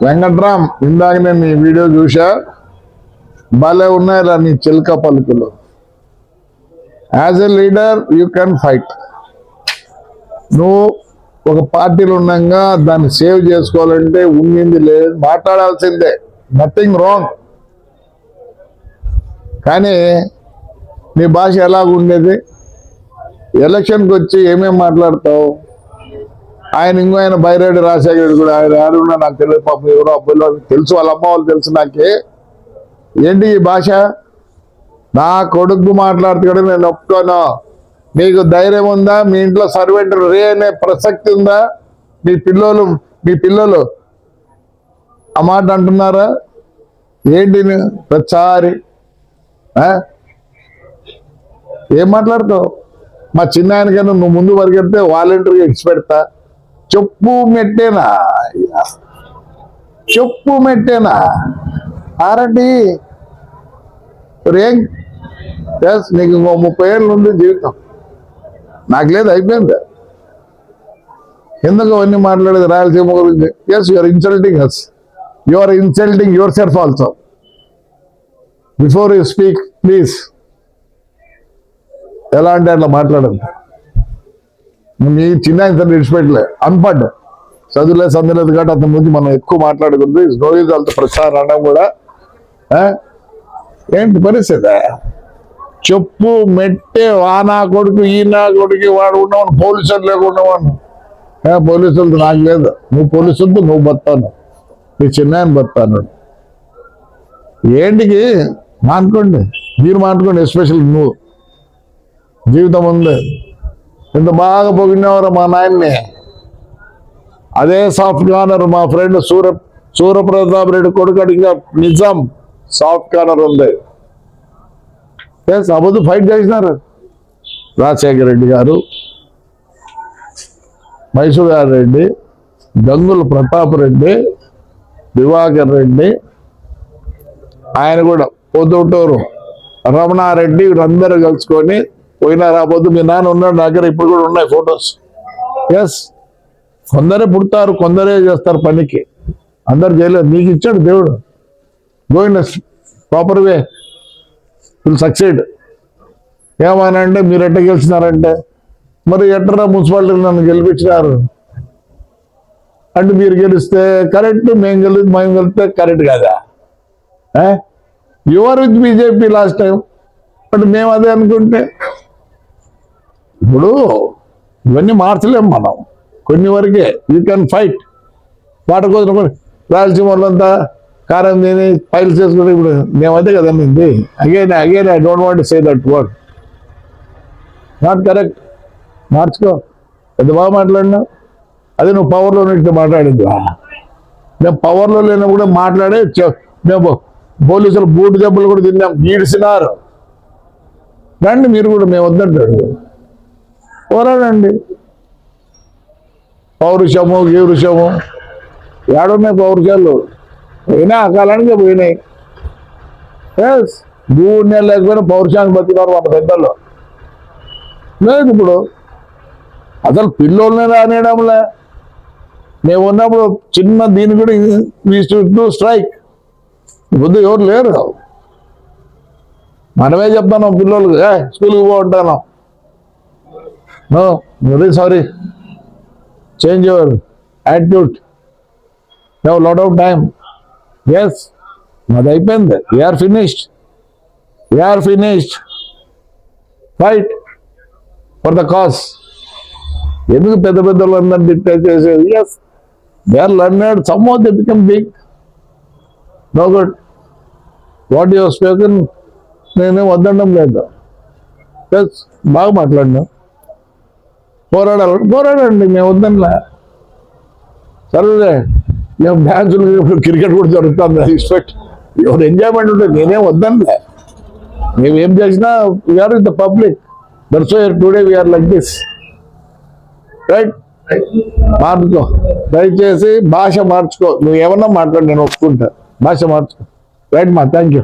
వెంకట్రామ్, ఇందాక నేను నీ వీడియో చూసా, భలే ఉన్నాయిరా నీ చిలక పలుకులు. As a leader you can fight. నువ్వు ఒక పార్టీలో ఉండగా దాన్ని సేవ్ చేసుకోవాలంటే ఉండింది లేదు, మాట్లాడాల్సిందే, నథింగ్ రాంగ్. కానీ నీ భాష ఎలాగుండేది? ఎలక్షన్కి వచ్చి ఏమేమి మాట్లాడతావు? ఆయన బైరెడ్డి రాజశేఖర రెడ్డి కూడా ఆయన ఎవరున్నా నాకు తెలియదు, పాపం ఎవరో అబ్బాయిలో తెలుసు, వాళ్ళ అమ్మ వాళ్ళు తెలుసు నాకే. ఏంటి ఈ భాష? నా కొడుకు మాట్లాడుతూ నేను ఒప్పుకోను. మీకు ధైర్యం ఉందా? మీ ఇంట్లో సర్వెంట్ రే అనే ప్రసక్తి ఉందా? మీ పిల్లలు ఆ మాట అంటున్నారా? ఏంటి ప్రతిసారి ఏం మాట్లాడతావు? మా చిన్న ఆయనకైనా నువ్వు ముందు పరిగెడితే వాలంటీర్గా ఇచ్చి పెడతా. చెప్పు మెట్టేనా ఆరండి ఏం? నీకు ఇంకో 30 ఏళ్ళు ఉంది జీవితం, నాకు లేదు, అయిపోయింది. ఎందుకు అవన్నీ మాట్లాడేది రాయలసీమ గురించి? Yes, you're insulting us, you're insulting yourself also. Before you speak please ఎలా అంటే అట్లా మాట్లాడండి. మీ చిన్న ఇంత విడిచిపెట్టలే, అన్పడ్ చదువులేదు సందులేదు కాబట్టి అతని ముందు మనం ఎక్కువ మాట్లాడుకుంది. రోజు అంత ప్రచారం అనడం కూడా ఏంటి పరిస్థితి? చెప్పు మెట్టే వానా కొడుకు ఈనా కొడుకు వాడు ఉన్నవాడు, పోలీసులు లేకుండా వాడు. పోలీసులతో నాకు లేదు, నువ్వు పోలీసులతో నువ్వు బతాను, నీ చిన్న బతాను. ఏంటికి మానుకోండి, మీరు మానుకోండి. ఎస్పెషల్ నువ్వు జీవితం ఉంది. ఇంత బాగా పొగిడినవారు మా నాయన్ని. అదే సాఫ్ట్ కార్నర్ మా ఫ్రెండ్ సూర్యప్రతాప్ రెడ్డి కొడుకు ఇంకా నిజం సాఫ్ట్ కార్నర్ ఉంది. అబద్ధం ఫైట్ చేసినారు రాజశేఖర రెడ్డి గారు, మైసూర్ రెడ్డి, గంగుల ప్రతాప్ రెడ్డి, దివాకర్ రెడ్డి, ఆయన కూడా పొద్దుటూరు రమణారెడ్డి, వీళ్ళందరూ కలుసుకొని పోయినా రాబోద్దు. మీ నాన్న ఉన్నాడు నా దగ్గర, ఇప్పుడు కూడా ఉన్నాయి ఫొటోస్. ఎస్, కొందరే పుడతారు, కొందరే చేస్తారు పనికి, అందరు చేయలేదు. నీకు ఇచ్చాడు దేవుడు, go in proper way, will succeed. ఏమనంటే మీరు ఎట్ట గెలిచినారంటే, మరి ఎట్టరా మున్సిపాలిటీలు నన్ను గెలిపించినారు అంటే, మీరు గెలిస్తే కరెక్ట్, మేము గెలిస్తే కరెక్ట్ కదా. Your with BJP last time, but మేము అదే అనుకుంటే ఇప్పుడు ఇవన్నీ మార్చలేం మనం, కొన్ని వరకే. You can fight. వాటి కోసం రాయలసీమ వాళ్ళంతా కారం తిని ఫైల్స్ చేసుకుంటే ఇప్పుడు మేమైతే కదండి. Again I don't want say that word, not correct. మార్చుకో. ఎంత బాగా మాట్లాడినా, అదే నువ్వు పవర్లో ఉన్నట్టు మాట్లాడింది. మేము పవర్లో లేనప్పుడు మాట్లాడే మేము పోలీసులు బూటు దెబ్బలు కూడా తిన్నాం, గీడిసినారు. రండి మీరు కూడా, మేము వద్దంటాడు, పోరాడండి. పౌరుషము గీరుషము ఏడున్నాయి పౌరుషాలు? పోయినా ఆ కాలానికి పోయినాయి. ఎస్, భూమి లేకపోయినా పౌరుషాన్ని బతికారు మన పెద్దలు. లేదు ఇప్పుడు అసలు పిల్లోళ్ళని రానియడంలే. మేము ఉన్నప్పుడు చిన్న దీన్ని కూడా వీ స్ట్రైక్. ఇప్పుడు ఎవరు లేరు, మనమే చెప్తాను పిల్లలకి స్కూల్కి పోంటాను. Very sorry, change your attitude, have lot of time. Yes, అది అయిపోయింది. We are finished. Fight for the cause. ఎందుకు పెద్ద అందరినీ డిక్టేట్ చేసేది? Yes, they are learned, some of they become big. No good. What your spoken నేనే వద్దడం లేదు. Yes, బాగా మాట్లాడినా. పోరాడండి, మేము వద్దనిలే. సరేలే, మేము డ్యాన్సులు క్రికెట్ కూడా జరుగుతుంది, ఎక్స్పెక్ట్ ఎవరు ఎంజాయ్మెంట్ ఉంటుంది. నేనేం వద్దనిలే. మేమేం చేసినా we're with the public. That's why today we're like this. Right, మార్చుకో దయచేసి, భాష మార్చుకో. నువ్వు ఏమన్నా మాట్లాడు, నేను ఒప్పుకుంటా. భాష మార్చుకో. రైట్ మా, థ్యాంక్ యూ.